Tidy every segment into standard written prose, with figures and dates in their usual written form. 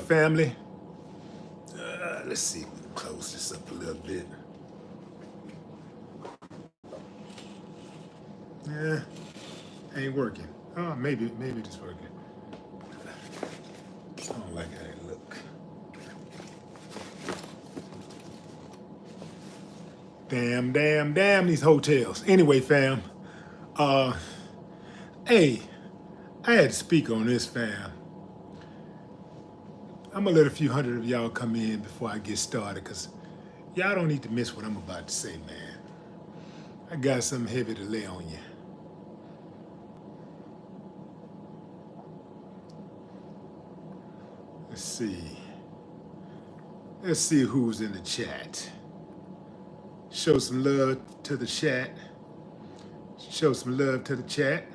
family? Let's see if we can close this up a little bit. Yeah, ain't working. Oh, maybe it's working. I don't like how it look. Damn these hotels. Anyway, fam. Hey, I had to speak on this, fam. I'm gonna let a few hundred of y'all come in before I get started, because y'all don't need to miss what I'm about to say, man. I got something heavy to lay on you. Let's see who's in the chat. Show some love to the chat. Show some love to the chat.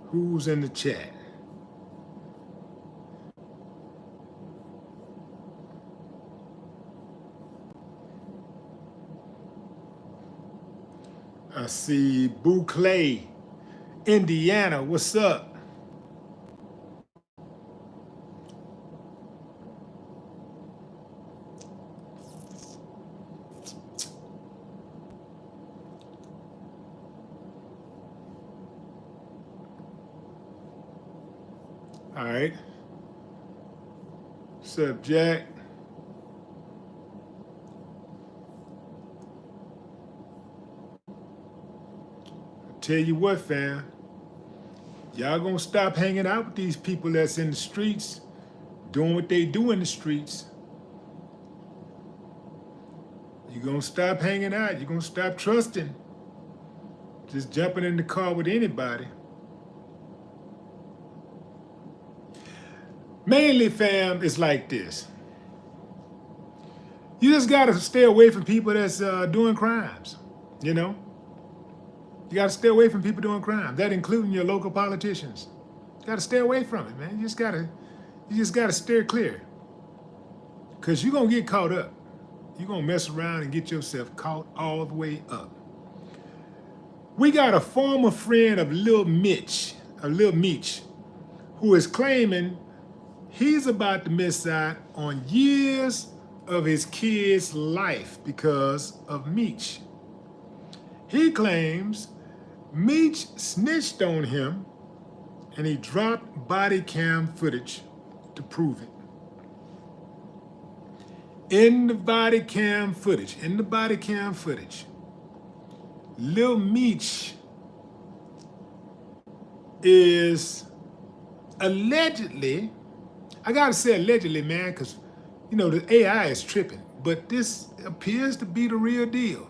Who's in the chat? I see Boo Clay, Indiana. What's up? All right. What's up, Jack? Tell you what, fam. Y'all gonna stop hanging out with these people that's in the streets, doing what they do in the streets. You're gonna stop hanging out. You're gonna stop trusting. Just jumping in the car with anybody. Mainly, fam, it's like this. You just gotta stay away from people that's doing crimes, you know? You gotta stay away from people doing crimes, that including your local politicians. You gotta stay away from it, man. You just gotta steer clear. Cause you're gonna get caught up. You're gonna mess around and get yourself caught all the way up. We got a former friend of Lil Meech, who is claiming he's about to miss out on years of his kid's life because of Meech. He claims Meech snitched on him and he dropped body cam footage to prove it. In the body cam footage, Lil Meech is allegedly, I gotta say allegedly, man, because, you know, the AI is tripping, but this appears to be the real deal.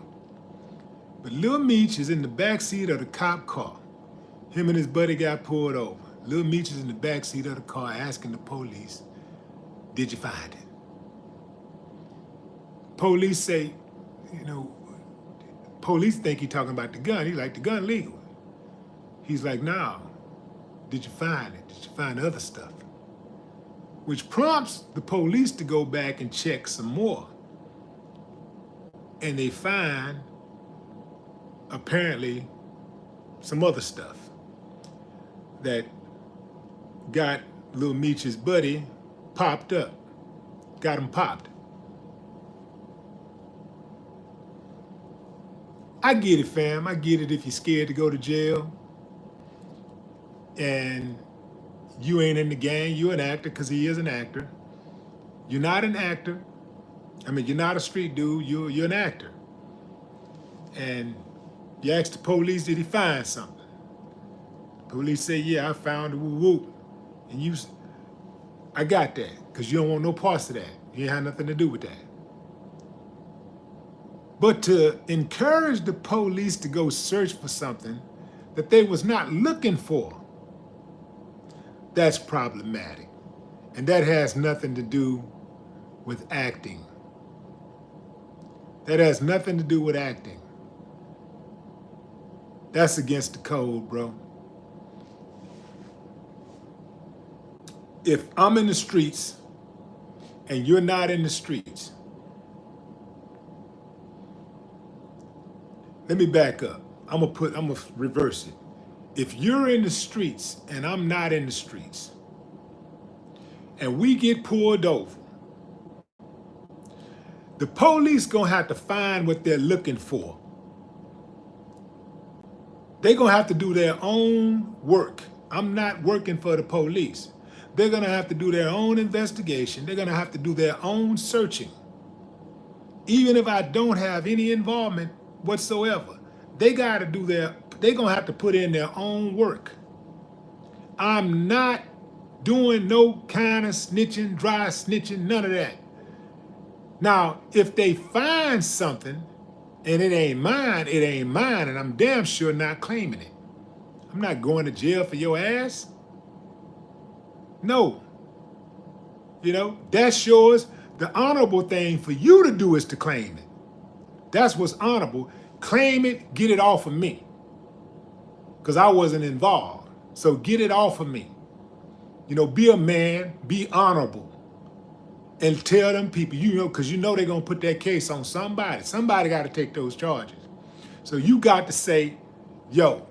But Lil Meech is in the backseat of the cop car. Him and his buddy got pulled over. Lil Meech is in the backseat of the car asking the police, did you find it? Police say, you know, police think he talking about the gun. He's like, the gun legal. He's like, no, did you find it? Did you find other stuff? Which prompts the police to go back and check some more. And they find, apparently, some other stuff that got Lil Meech's buddy popped up, got him popped. I get it, fam. I get it if you're scared to go to jail and you ain't in the gang, you're an actor, because he is an actor. You're not an actor. I mean, you're not a street dude, you're an actor. And you ask the police, did he find something? The police say, yeah, I found a woo-woo. And I got that, because you don't want no parts of that. You ain't had nothing to do with that. But to encourage the police to go search for something that they was not looking for, that's problematic. And that has nothing to do with acting. That has nothing to do with acting. That's against the code, bro. If I'm in the streets and you're not in the streets, let me back up. I'm gonna reverse it. if you're in the streets and I'm not in the streets, and we get pulled over, the police gonna have to find what they're looking for. They're gonna have to do their own work. I'm not working for the police. They're gonna have to do their own investigation. They're gonna have to do their own searching. Even if I don't have any involvement whatsoever, they're gonna have to put in their own work. I'm not doing no kind of snitching, dry snitching, none of that. Now, if they find something and it ain't mine, and I'm damn sure not claiming it. I'm not going to jail for your ass. No. You know, that's yours. The honorable thing for you to do is to claim it. That's what's honorable. Claim it, get it off of me. Because I wasn't involved. So get it off of me. You know, be a man, be honorable. And tell them people, you know, because you know they're going to put that case on somebody. Somebody got to take those charges. So you got to say, yo,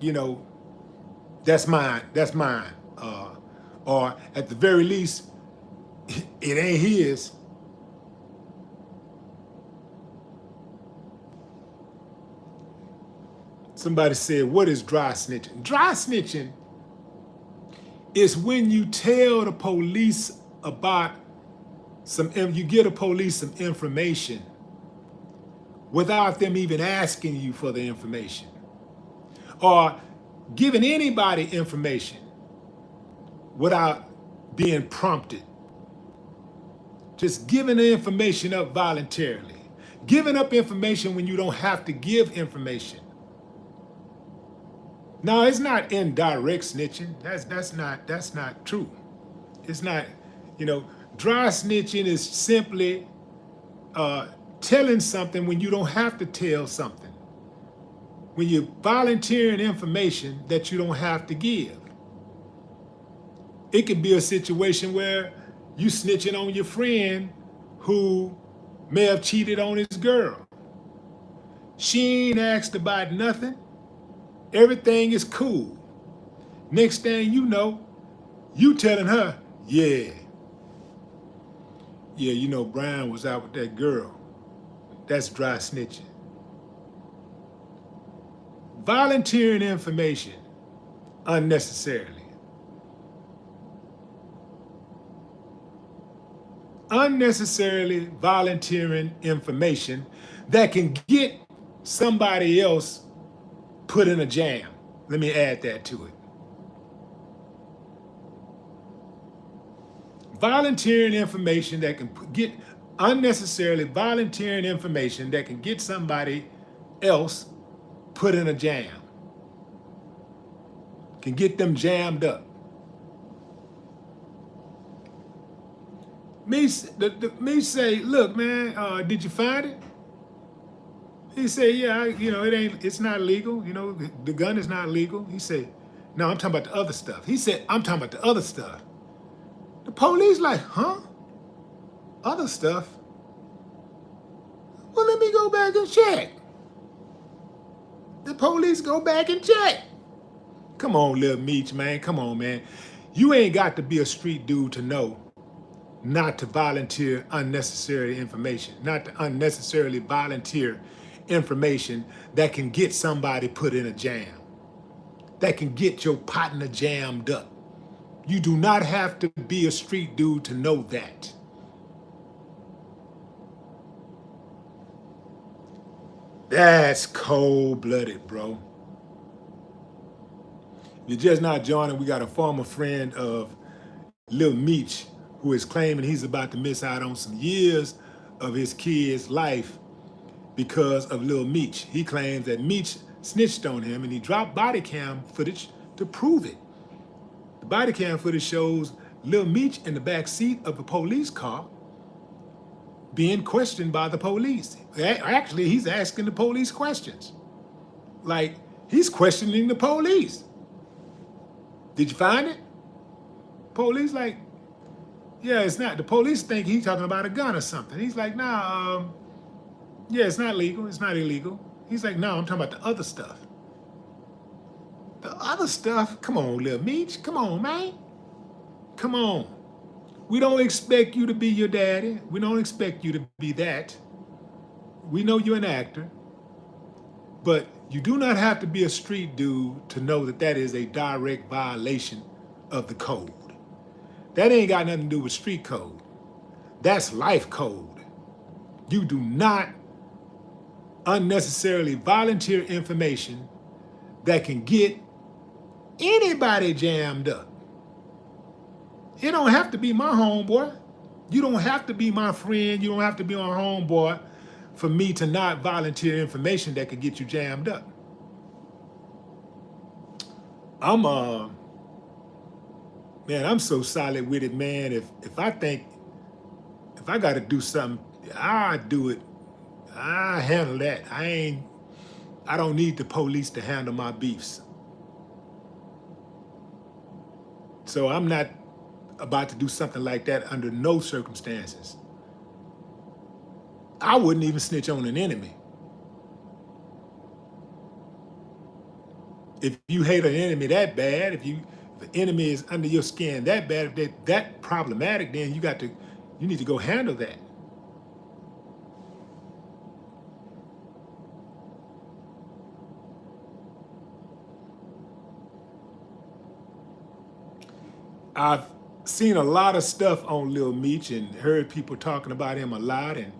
you know, that's mine, that's mine. Or at the very least, it ain't his. Somebody said, what is dry snitching? Dry snitching is when you tell the police about you get a police some information without them even asking you for the information, or giving anybody information without being prompted. Just giving the information up voluntarily. Giving up information when you don't have to give information. No, it's not indirect snitching. That's not true. It's not, you know, dry snitching is simply telling something when you don't have to tell something. When you're volunteering information that you don't have to give. It could be a situation where you snitching on your friend who may have cheated on his girl. She ain't asked about nothing. Everything is cool. Next thing you know, you telling her, yeah, you know, Brian was out with that girl. That's dry snitching. Volunteering information unnecessarily. Unnecessarily volunteering information that can get somebody else put in a jam. Let me add that to it. Volunteering information that can get unnecessarily volunteering information that can get somebody else put in a jam. Can get them jammed up. Me say, look, man, did you find it? He said, yeah, it's not legal. You know, the gun is not legal. He said, no, I'm talking about the other stuff. He said, I'm talking about the other stuff. The police like, huh? Other stuff? Well, let me go back and check. The police go back and check. Come on, Lil Meech, man. Come on, man. You ain't got to be a street dude to know not to volunteer unnecessary information, not to unnecessarily volunteer information that can get somebody put in a jam, that can get your partner jammed up. You do not have to be a street dude to know that. That's cold-blooded, bro. You're just not joining. We got a former friend of Lil Meech who is claiming he's about to miss out on some years of his kid's life because of Lil Meech. He claims that Meech snitched on him and he dropped body cam footage to prove it. The body cam footage shows Lil Meech in the back seat of a police car being questioned by the police. Actually, he's asking the police questions. Like, he's questioning the police. Did you find it? Police like, yeah, it's not. The police think he's talking about a gun or something. He's like, nah, yeah, it's not legal. It's not illegal. He's like, no, I'm talking about the other stuff. The other stuff, come on, Lil Meech, come on, man. Come on. We don't expect you to be your daddy. We don't expect you to be that. We know you're an actor, but you do not have to be a street dude to know that that is a direct violation of the code. That ain't got nothing to do with street code. That's life code. You do not unnecessarily volunteer information that can get anybody jammed up. It don't have to be my homeboy. You don't have to be my friend. You don't have to be my homeboy for me to not volunteer information that could get you jammed up. I'm so solid with it, man. If I got to do something, I do it. I handle that. I don't need the police to handle my beefs. So I'm not about to do something like that under no circumstances. I wouldn't even snitch on an enemy. If you hate an enemy that bad, if the enemy is under your skin that bad, if they're that problematic, then you need to go handle that. I've seen a lot of stuff on Lil Meech and heard people talking about him a lot, and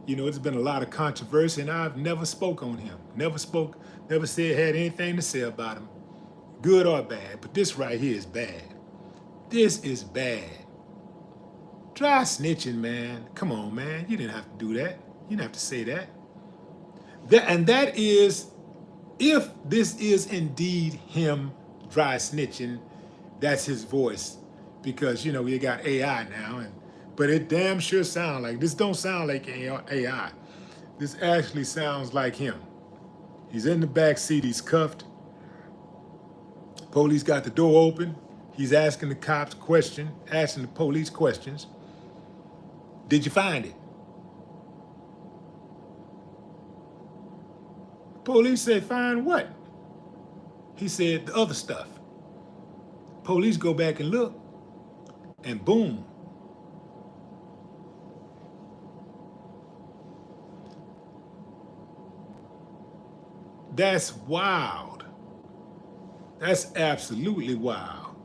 there's been a lot of controversy, and I've never spoke on him. Never said had anything to say about him, good or bad. But this right here is bad. This is bad. Dry snitching, man. Come on, man. You didn't have to do that. You didn't have to say that. That is, if this is indeed him dry snitching, that's his voice. Because, we got AI now, but it damn sure sounds like, this don't sound like AI. This actually sounds like him. He's in the back seat, he's cuffed. Police got the door open. He's asking the cops asking the police questions. Did you find it? Police say, find what? He said, the other stuff. Police go back and look, and boom. That's wild. That's absolutely wild.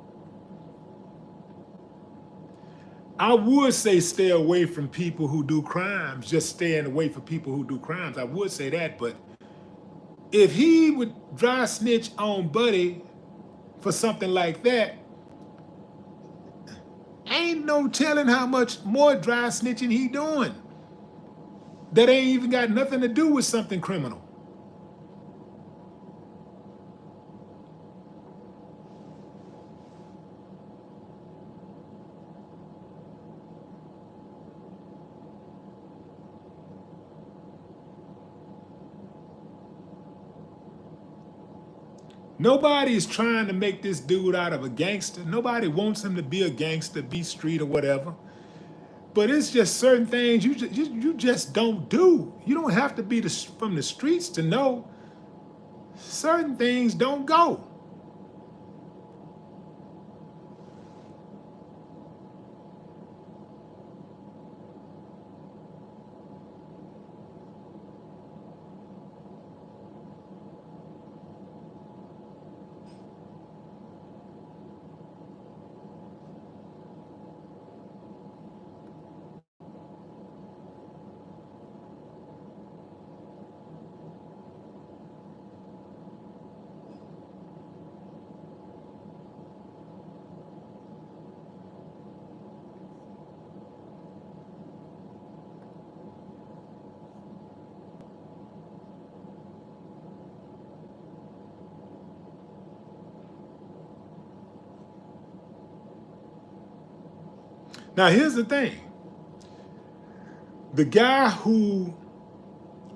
I would say stay away from people who do crimes, just staying away from people who do crimes. I would say that, but if he would dry snitch on Buddy for something like that, ain't no telling how much more dry snitching he doing. That ain't even got nothing to do with something criminal. Nobody is trying to make this dude out of a gangster. Nobody wants him to be a gangster, be street or whatever. But it's just certain things you just don't do. You don't have to be from the streets to know certain things don't go. Now, here's the thing. The guy who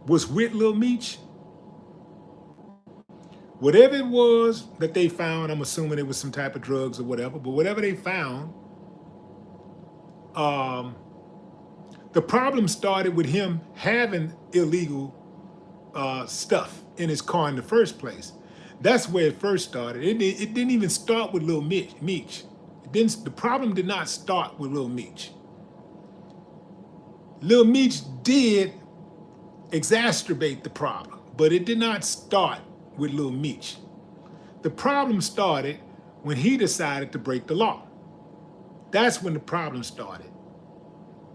was with Lil Meech, whatever it was that they found, I'm assuming it was some type of drugs or whatever, but whatever they found, the problem started with him having illegal stuff in his car in the first place. That's where it first started. It didn't even start with Lil Meech. The problem did not start with Lil Meech. Lil Meech did exacerbate the problem, but it did not start with Lil Meech. The problem started when he decided to break the law. That's when the problem started.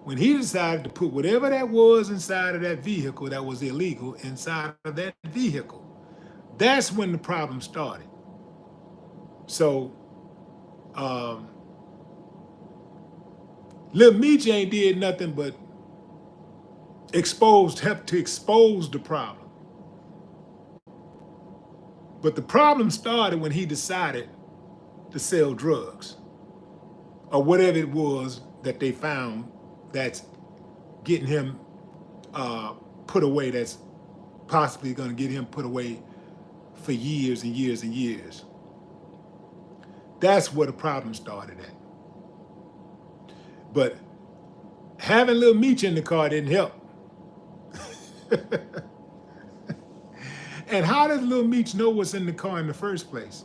When he decided to put whatever that was inside of that vehicle that was illegal inside of that vehicle. That's when the problem started. So, Lil Meech ain't did nothing but help to expose the problem. But the problem started when he decided to sell drugs or whatever it was that they found that's getting him put away, that's possibly going to get him put away for years and years and years. That's where the problem started at. But having Lil Meech in the car didn't help. And how does Lil Meech know what's in the car in the first place?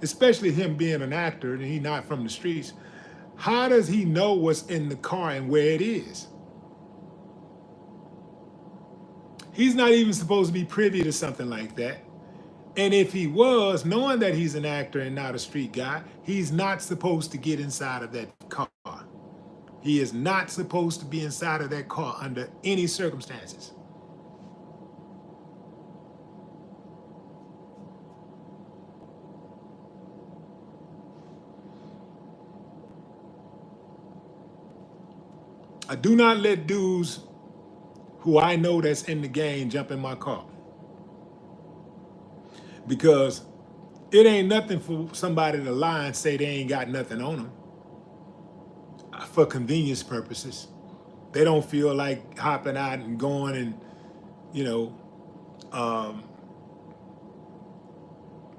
Especially him being an actor and he's not from the streets. How does he know what's in the car and where it is? He's not even supposed to be privy to something like that. And if he was, knowing that he's an actor and not a street guy, he's not supposed to get inside of that car. He is not supposed to be inside of that car under any circumstances. I do not let dudes who I know that's in the game jump in my car. Because it ain't nothing for somebody to lie and say they ain't got nothing on them for convenience purposes. They don't feel like hopping out and going and,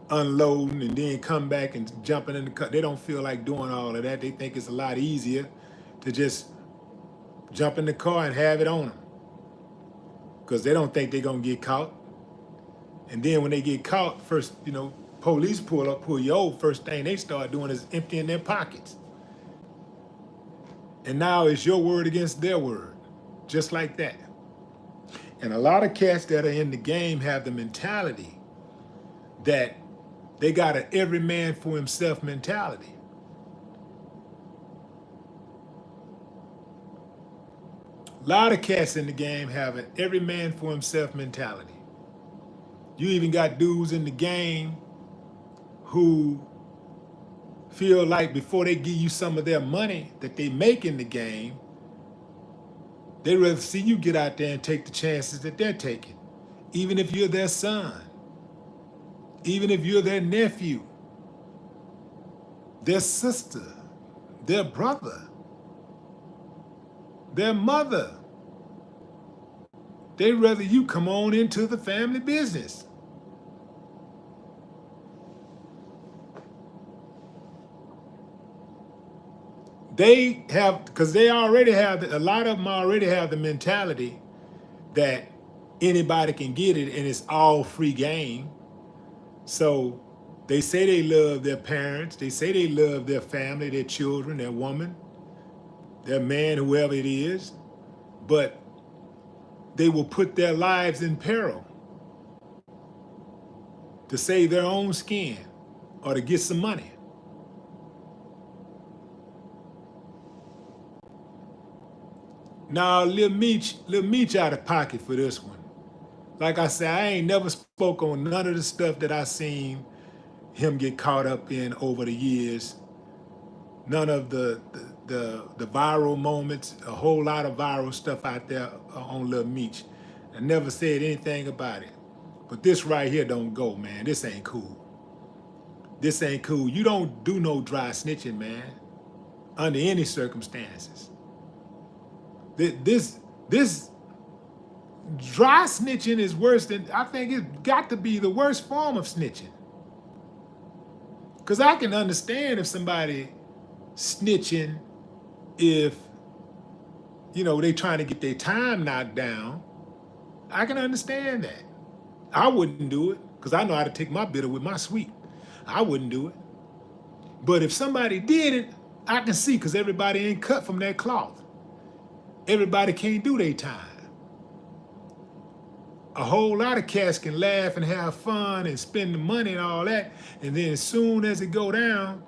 unloading and then come back and jumping in the car. They don't feel like doing all of that. They think it's a lot easier to just jump in the car and have it on them because they don't think they're going to get caught. And then when they get caught, first, police pull you over, first thing they start doing is emptying their pockets. And now it's your word against their word, just like that. And a lot of cats that are in the game have the mentality that they got an every man for himself mentality. A lot of cats in the game have an every man for himself mentality. You even got dudes in the game who feel like before they give you some of their money that they make in the game, they'd rather see you get out there and take the chances that they're taking. Even if you're their son, even if you're their nephew, their sister, their brother, their mother. They'd rather you come on into the family business. They have, because they already have, a lot of them already have the mentality that anybody can get it and it's all free game. So they say they love their parents. They say they love their family, their children, their woman, their man, whoever it is, but they will put their lives in peril to save their own skin or to get some money. Now, Lil Meech out of pocket for this one. Like I said, I ain't never spoke on none of the stuff that I seen him get caught up in over the years. None of the viral moments, a whole lot of viral stuff out there on Lil Meech. I never said anything about it. But this right here don't go, man. This ain't cool. This ain't cool. You don't do no dry snitching, man, under any circumstances. This dry snitching is worse than, I think it's got to be the worst form of snitching. Because I can understand if somebody snitching if, they trying to get their time knocked down. I can understand that. I wouldn't do it. because I know how to take my bitter with my sweet. I wouldn't do it. But if somebody did it, I can see, because everybody ain't cut from that cloth. Everybody can't do their time. A whole lot of cats can laugh and have fun and spend the money and all that, and then as soon as it go down,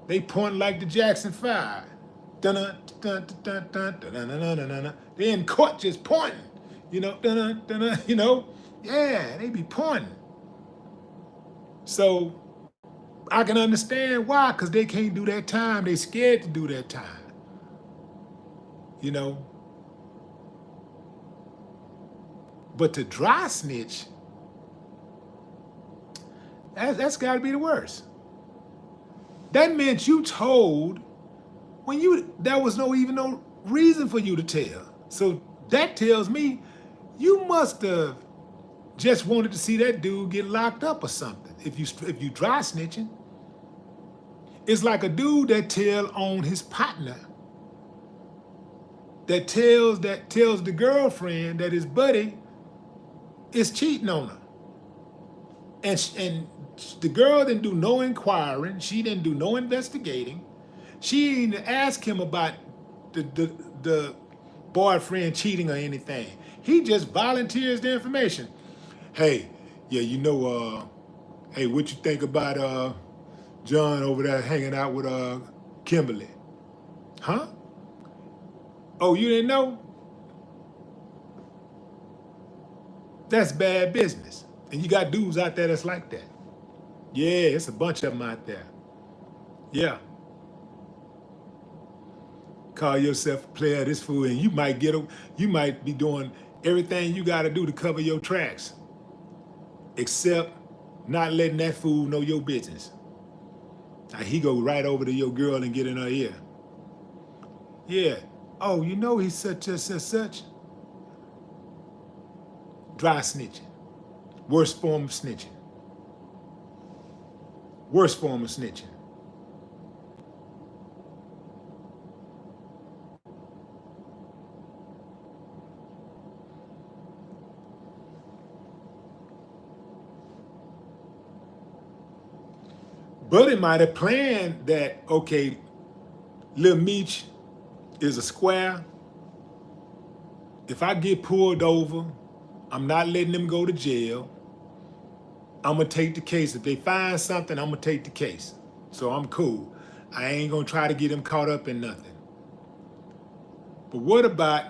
they point like the Jackson 5. Dun-dun, dun, dun, dun, dun, dun, dun, dun, dun, dun. They in court just pointing, you know, dun, dun, dun, you know, yeah, they be pointing. So I can understand why, because they can't do that time. They scared to do that time, you know. But to dry snitch, that's got to be the worst. That meant you told when there was even no reason for you to tell. So that tells me you must have just wanted to see that dude get locked up or something. If you dry snitching, it's like a dude that tells on his partner, that tells the girlfriend that his buddy is cheating on her. And the girl didn't do no inquiring. She didn't do no investigating. She didn't ask him about the boyfriend cheating or anything. He just volunteers the information. Hey, yeah, you know, hey, what you think about John over there hanging out with Kimberly? Huh? Oh, you didn't know? That's bad business. And you got dudes out there that's like that. Yeah, it's a bunch of them out there. Yeah. Call yourself a player of this fool, and you might be doing everything you gotta do to cover your tracks, except not letting that fool know your business. Now he go right over to your girl and get in her ear. Yeah. Oh, you know he's such and such. Dry snitching. Worst form of snitching. Worst form of snitching. Buddy might have planned that, okay, Lil Meech is a square. If I get pulled over, I'm not letting them go to jail. I'm gonna take the case. If they find something, I'm gonna take the case. So I'm cool. I ain't gonna try to get him caught up in nothing. But what about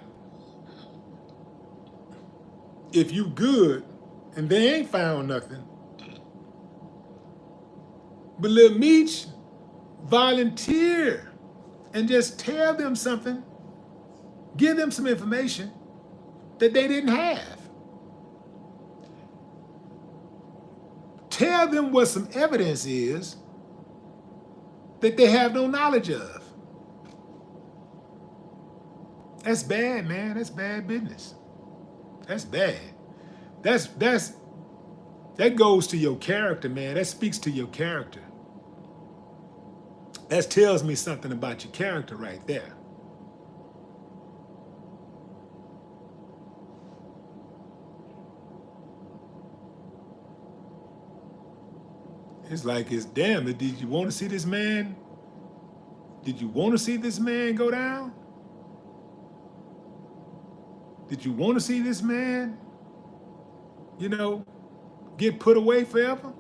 if you good and they ain't found nothing, but Lil Meech volunteer and just tell them something, give them some information that they didn't have. Tell them what some evidence is that they have no knowledge of. That's bad, man. That's bad business. That's bad. That goes to your character, man. That speaks to your character. That tells me something about your character right there. It's like, it's damn, did you want to see this man? Did you want to see this man go down? Did you want to see this man, you know, get put away forever?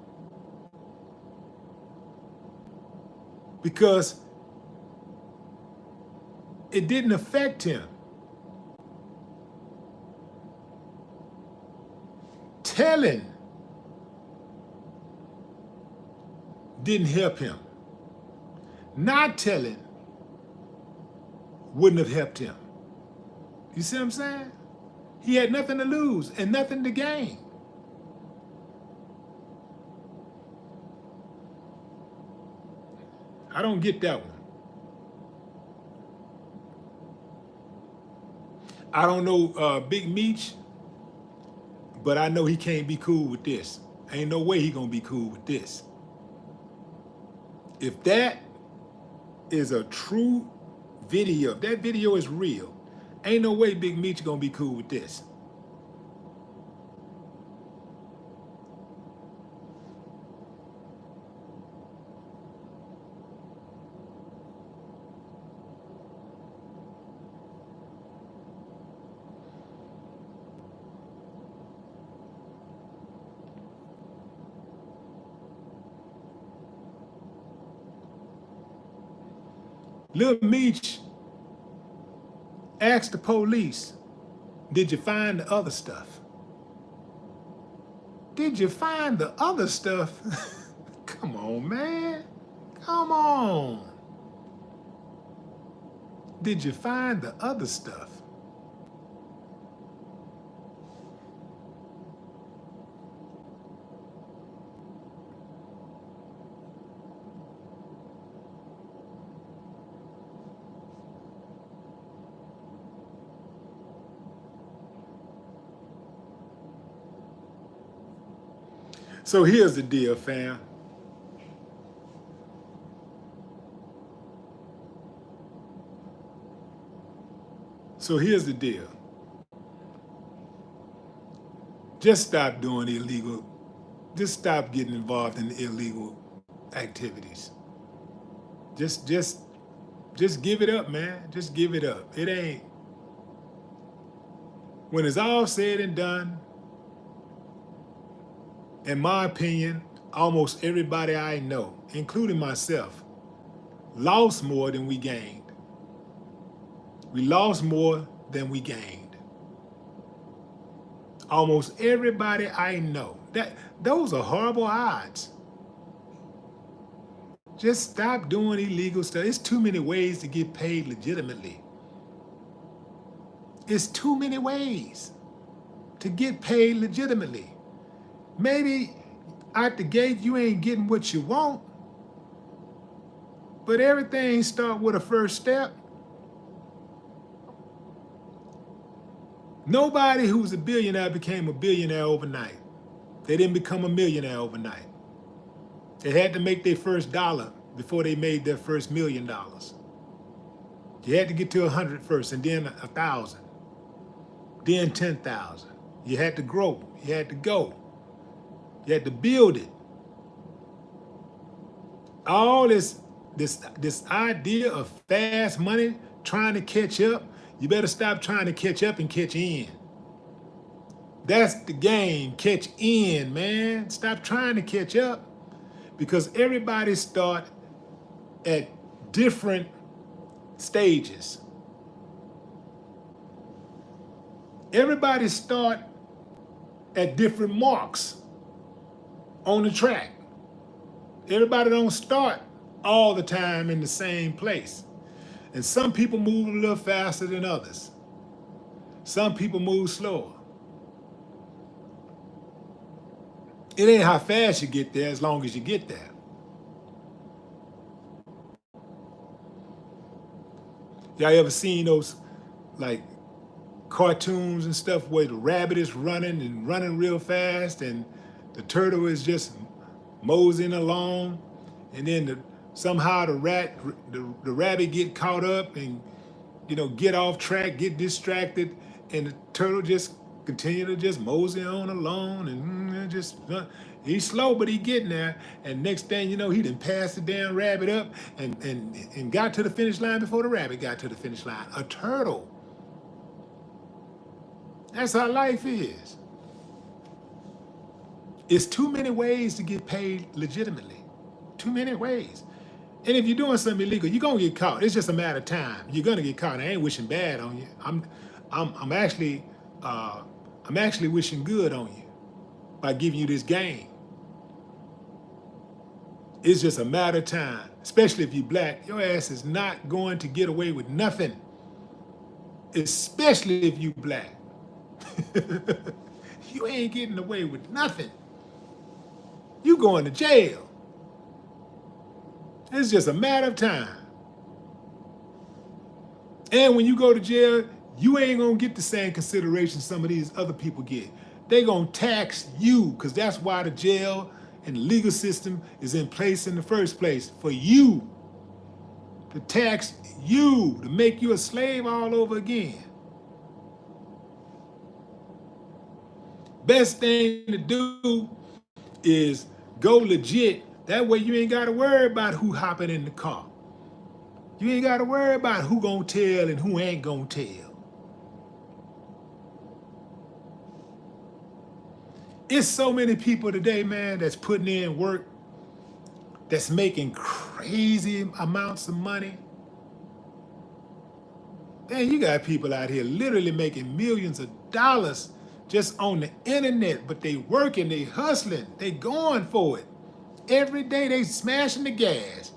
Because it didn't affect him. Telling didn't help him. Not telling wouldn't have helped him. You see what I'm saying? He had nothing to lose and nothing to gain. I don't get that one. I don't know Big Meech, but I know he can't be cool with this. Ain't no way he gonna be cool with this. If that is a true video, if that video is real, ain't no way Big Meech gonna be cool with this. Lil Meech asked the police, did you find the other stuff? Did you find the other stuff? Come on, man. Come on. Did you find the other stuff? So here's the deal, fam. So here's the deal. Just stop doing illegal. Just stop getting involved in illegal activities. Just give it up, man. Just give it up. It ain't. When it's all said and done, in my opinion, almost everybody I know, including myself, lost more than we gained. We lost more than we gained. Almost everybody I know. Those are horrible odds. Just stop doing illegal stuff. There's too many ways to get paid legitimately. It's too many ways to get paid legitimately. Maybe out the gate you ain't getting what you want, but everything starts with a first step. Nobody who's a billionaire became a billionaire overnight. They didn't become a millionaire overnight. They had to make their first dollar before they made their first $1 million. You had to get to 100 first, and then 1,000, then 10,000. You had to grow. You had to go. You had to build it. All this idea of fast money, trying to catch up, you better stop trying to catch up and catch in. That's the game, catch in, man. Stop trying to catch up, because everybody start at different stages. Everybody start at different marks on the track. Everybody don't start all the time in the same place. And some people move a little faster than others. Some people move slower. It ain't how fast you get there as long as you get there. Y'all ever seen those like cartoons and stuff where the rabbit is running real fast and the turtle is just moseying along, and then somehow the rabbit get caught up and get off track, get distracted, and the turtle just continue to just mosey on along and just he's slow, but he getting there, and next thing you know, he done passed the damn rabbit up and got to the finish line before the rabbit got to the finish line. A turtle. That's how life is. It's too many ways to get paid legitimately. Too many ways. And if you're doing something illegal, you're gonna get caught. It's just a matter of time. You're gonna get caught. I ain't wishing bad on you. I'm actually wishing good on you by giving you this game. It's just a matter of time. Especially if you're black, your ass is not going to get away with nothing. Especially if you black. You ain't getting away with nothing. You going to jail. It's just a matter of time. And when you go to jail, you ain't gonna get the same consideration some of these other people get. They gonna tax you, because that's why the jail and the legal system is in place in the first place, for you, to tax you, to make you a slave all over again. Best thing to do is go legit. That way you ain't got to worry about who hopping in the car. You ain't got to worry about who gonna tell and who ain't gonna tell. It's so many people today, man, that's putting in work, that's making crazy amounts of money, Man, you got people out here literally making millions of dollars just on the internet, but they working, they hustling, they going for it. Every day they smashing the gas.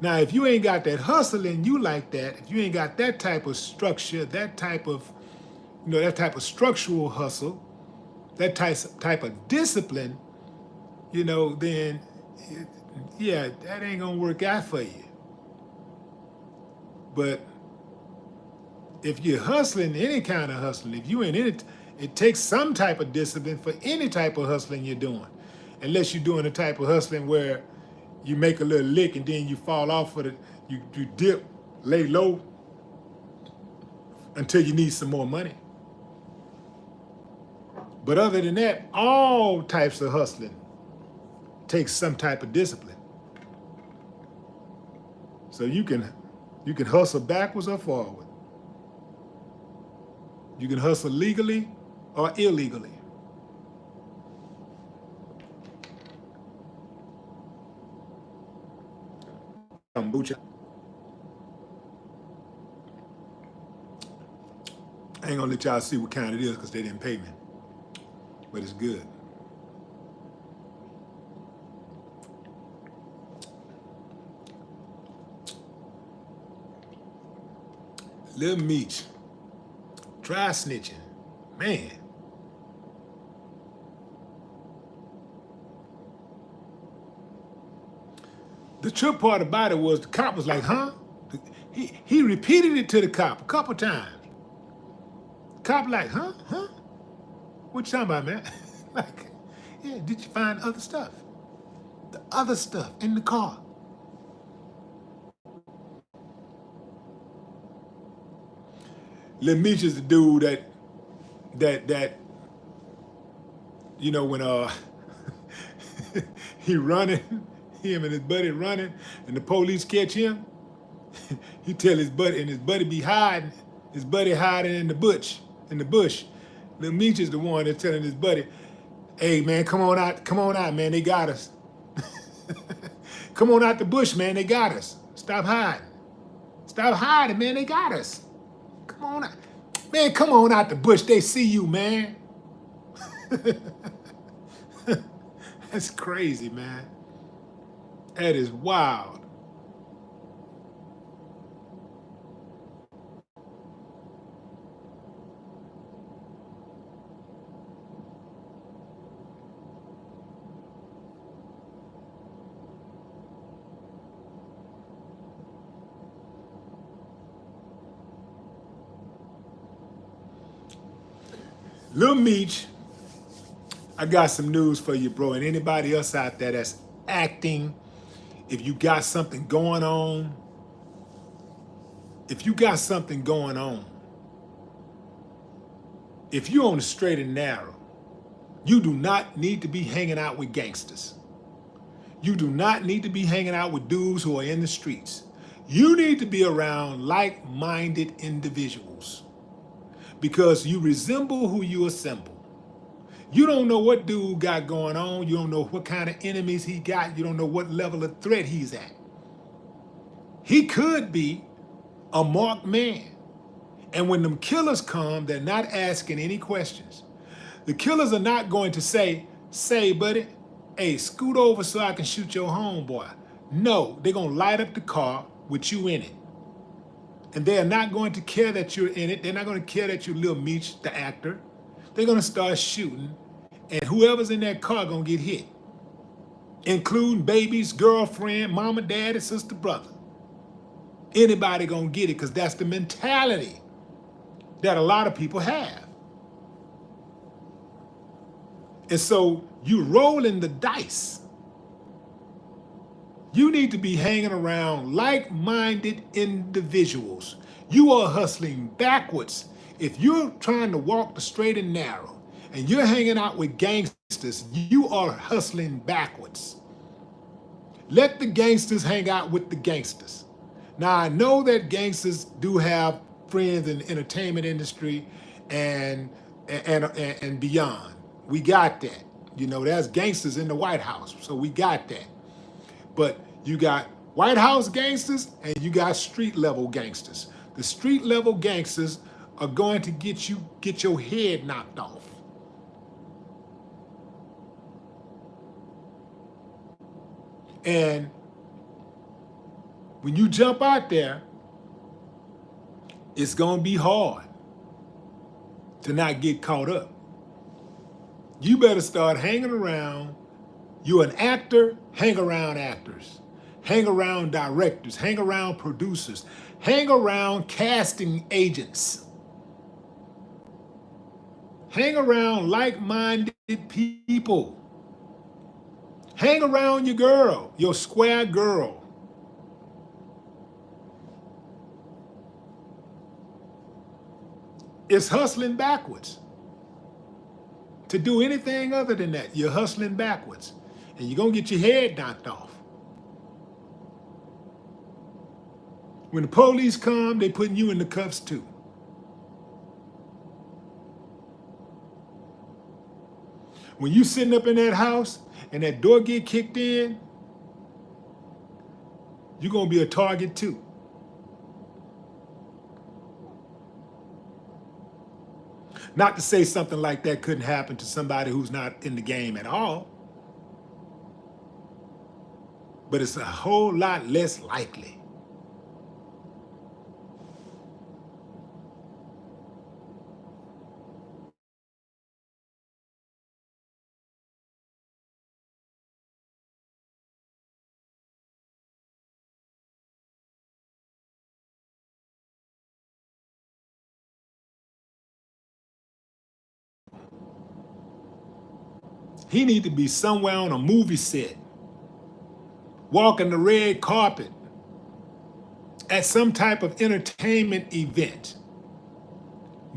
Now, if you ain't got that hustle in you like that, if you ain't got that type of structure, that type of, that type of structural hustle, that type of discipline, then yeah, that ain't gonna work out for you. But if you're hustling, any kind of hustling, if you in it, it takes some type of discipline for any type of hustling you're doing. Unless you're doing the type of hustling where you make a little lick and then you fall off for you dip, lay low until you need some more money. But other than that, all types of hustling takes some type of discipline. So you can hustle backwards or forward. You can hustle legally or illegally. Kombucha. I ain't gonna let y'all see what kind it is because they didn't pay me. But it's good. Lil Meech. Try snitching. Man. The trip part about it was the cop was like, huh? He repeated it to the cop a couple times. Cop like, huh? What you talking about, man? Like, yeah, did you find other stuff? The other stuff in the car. Lil Meech is the dude that when he running, him and his buddy running, and the police catch him, he tell his buddy, and his buddy be hiding, his buddy hiding in the bush. Lil Meech is the one that's telling his buddy, hey man, come on out, man, they got us. Come on out the bush, man, they got us. Stop hiding, man, they got us. Come on out. Man, come on out the bush, they see you, man. That's crazy, man. That is wild. Lil Meech, I got some news for you, bro, and anybody else out there that's acting. If you got something going on, if you're on the straight and narrow, you do not need to be hanging out with gangsters. You do not need to be hanging out with dudes who are in the streets. You need to be around like-minded individuals because you resemble who you assemble. You don't know what dude got going on. You don't know what kind of enemies he got. You don't know what level of threat he's at. He could be a marked man. And when them killers come, they're not asking any questions. The killers are not going to say, buddy, hey, scoot over so I can shoot your homeboy. No, they're going to light up the car with you in it. And they are not going to care that you're in it. They're not going to care that you're Lil Meech, the actor. They're going to start shooting, and whoever's in that car going to get hit, including baby's girlfriend, mama, daddy, sister, brother. Anybody going to get it because that's the mentality that a lot of people have. And so you rolling the dice. You need to be hanging around like-minded individuals. You are hustling backwards. If you're trying to walk the straight and narrow and you're hanging out with gangsters, you are hustling backwards. Let the gangsters hang out with the gangsters. Now, I know that gangsters do have friends in the entertainment industry and beyond. We got that. There's gangsters in the White House, so we got that. But you got White House gangsters and you got street level gangsters. The street level gangsters are going to get your head knocked off. And when you jump out there, it's going to be hard to not get caught up. You better start hanging around. You're an actor, hang around actors. Hang around directors, hang around producers, hang around casting agents. Hang around like-minded people. Hang around your girl, your square girl. It's hustling backwards. To do anything other than that, you're hustling backwards. And you're going to get your head knocked off. When the police come, they putting you in the cuffs too. When you sitting up in that house and that door get kicked in, you're going to be a target too. Not to say something like that couldn't happen to somebody who's not in the game at all, but it's a whole lot less likely. He need to be somewhere on a movie set, walking the red carpet, at some type of entertainment event,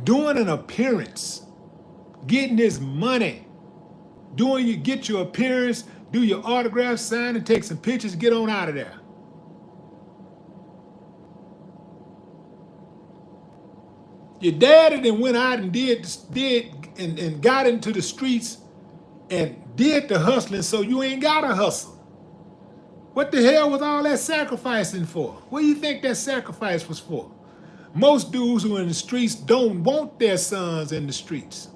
doing an appearance, getting his money, get your appearance, do your autograph sign, and take some pictures, get on out of there. Your daddy then went out and and got into the streets and did the hustling, so you ain't gotta hustle. What the hell was all that sacrificing for? What do you think that sacrifice was for? Most dudes who are in the streets don't want their sons in the streets.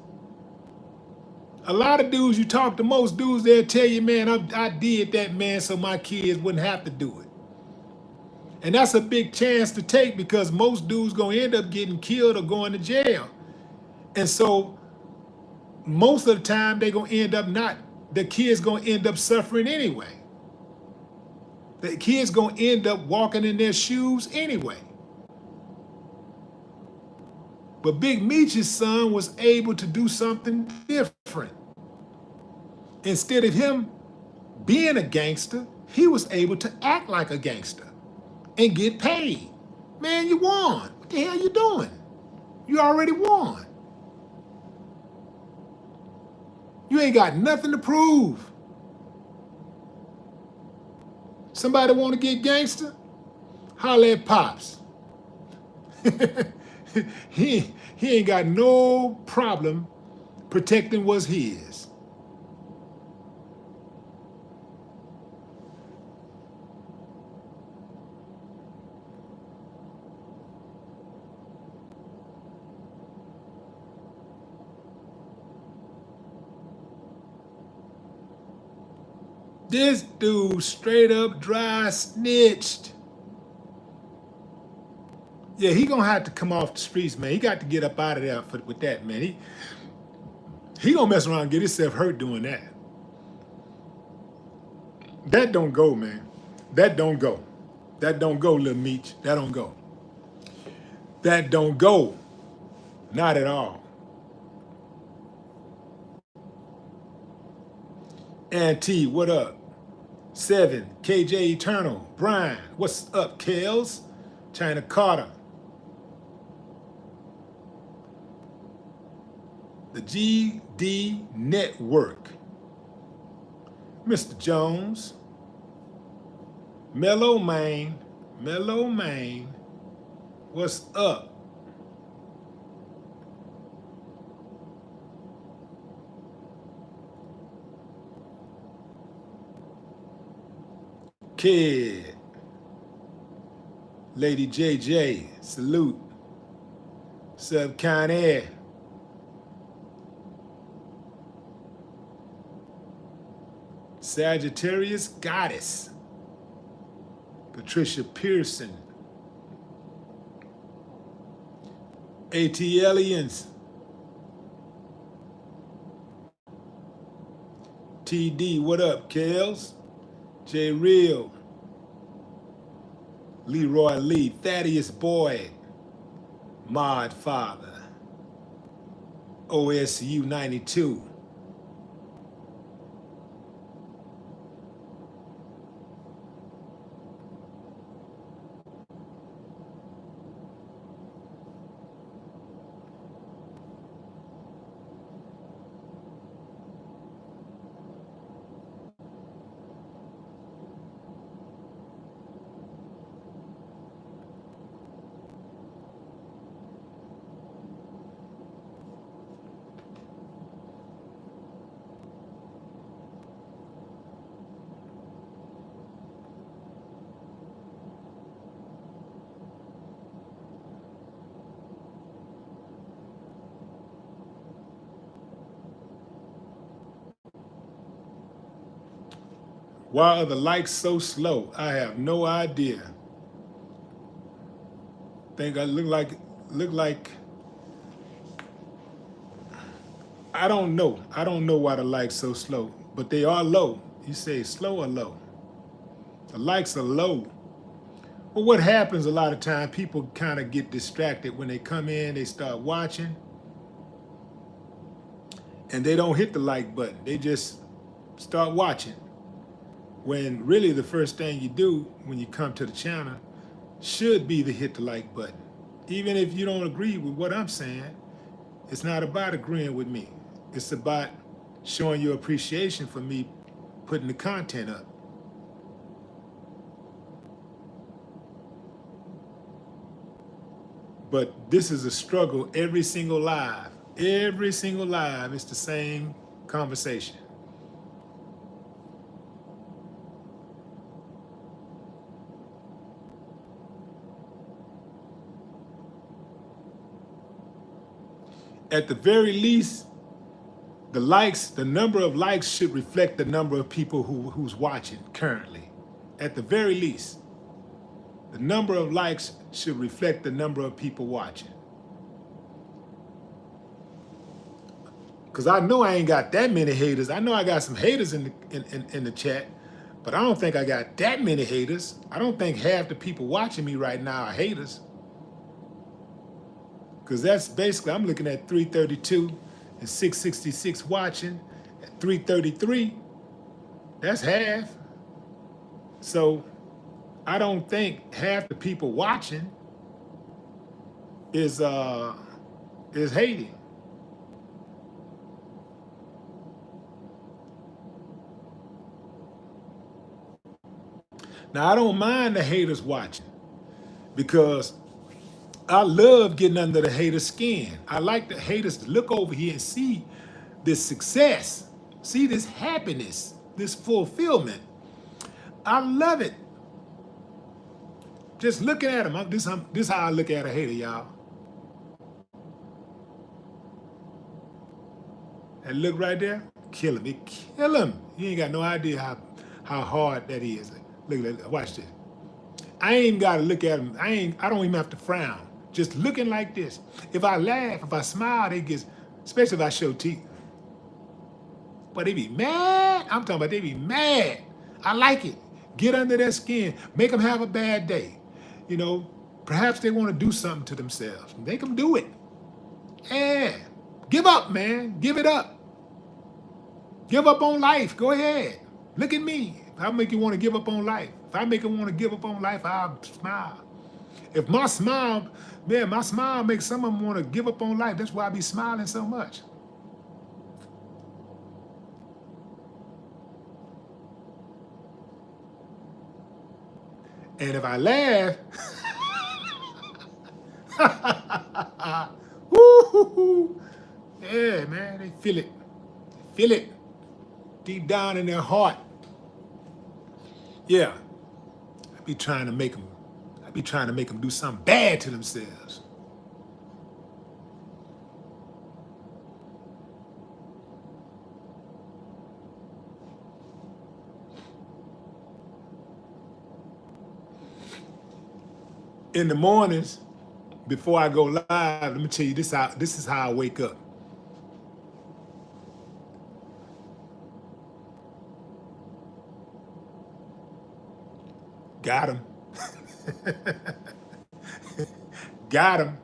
A lot of dudes, you talk to most dudes, they'll tell you, man, I did that, man, so my kids wouldn't have to do it. And that's a big chance to take because most dudes gonna end up getting killed or going to jail. And so most of the time they gonna end up the kids gonna end up suffering anyway. The kids gonna end up walking in their shoes anyway. But Big Meech's son was able to do something different. Instead of him being a gangster, he was able to act like a gangster and get paid. Man, you won. What the hell you doing? You already won. You ain't got nothing to prove. Somebody want to get gangster? Holler at Pops. he ain't got no problem protecting what's his. This dude straight up dry snitched. Yeah, he gonna have to come off the streets, man. He got to get up out of there with that, man. He gonna mess around and get himself hurt doing that. That don't go, man. That don't go. That don't go, Lil Meech. That don't go. That don't go. Not at all. Auntie, what up? 7, KJ Eternal, Brian, what's up, Kels? China Carter. The GD Network. Mr. Jones. Mellow Man, what's up? Kid. Lady JJ, salute. Sub Con Air. Sagittarius Goddess. Patricia Pearson. AT Aliens. TD, what up, Kels? J Real. Leroy Lee, Thaddeus Boyd. Mod Father. OSU 92. Why are the likes so slow? I have no idea. Think I look like I don't know. I don't know why the likes so slow, but they are low. You say slow or low? The likes are low. Well, what happens a lot of time, people kind of get distracted when they come in, they start watching, and they don't hit the like button. They just start watching. When really the first thing you do when you come to the channel should be to hit the like button. Even if you don't agree with what I'm saying, it's not about agreeing with me. It's about showing your appreciation for me putting the content up. But this is a struggle every single live. Every single live, it's the same conversation. At the very least, the likes, the number of likes should reflect the number of people who's watching currently. At the very least, the number of likes should reflect the number of people watching. Because I know I ain't got that many haters. I know I got some haters in the chat, but I don't think I got that many haters. I don't think half the people watching me right now are haters. Because that's basically, I'm looking at 332 and 666 watching. At 333, that's half. So I don't think half the people watching is hating. Now I don't mind the haters watching because I love getting under the hater's skin. I like the haters to look over here and see this success, see this happiness, this fulfillment. I love it. Just looking at them, this how I look at a hater, y'all. That look right there, kill him. It kill him. You ain't got no idea how hard that is. Look at that. Watch this. I ain't got to look at him. I don't even have to frown. Just looking like this. If I laugh, if I smile, they get, especially if I show teeth. But they be mad. I'm talking about they be mad. I like it. Get under their skin. Make them have a bad day. You know, perhaps they want to do something to themselves. Make them do it. Yeah. Give up, man. Give it up. Give up on life. Go ahead. Look at me. If I make you want to give up on life. If I make them want to give up on life, I'll smile. If my smile, man, my smile makes some of them want to give up on life. That's why I be smiling so much. And if I laugh, woo-hoo-hoo. Yeah, man, they feel it. They feel it deep down in their heart. Yeah, I be trying to make them. I I be trying to make them do something bad to themselves. In the mornings, before I go live, let me tell you this is how I wake up. Got him. Got him.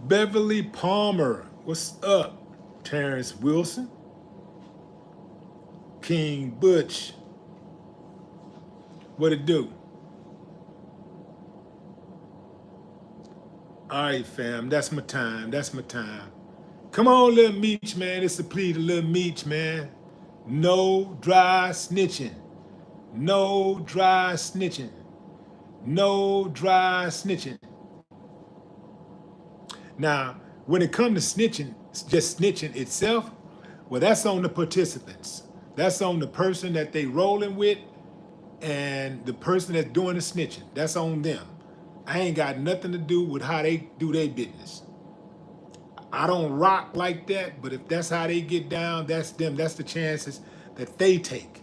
Beverly Palmer, what's up? Terrence Wilson, King Butch, what it do? All right, fam, that's my time. That's my time. Come on, Lil Meech, man. It's a plea to Lil Meech, man. No dry snitching. No dry snitching. No dry snitching. Now, when it comes to snitching, just snitching itself, well, that's on the participants. That's on the person that they rolling with and the person that's doing the snitching. That's on them. I ain't got nothing to do with how they do their business. I don't rock like that, but if that's how they get down, that's them. That's the chances that they take.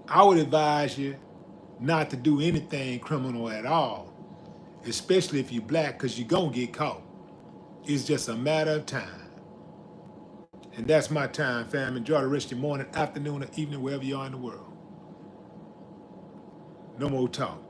I would advise you not to do anything criminal at all, especially if you're black, because you're going to get caught. It's just a matter of time. And that's my time, fam. Enjoy the rest of your morning, afternoon, or evening, wherever you are in the world. No more talk.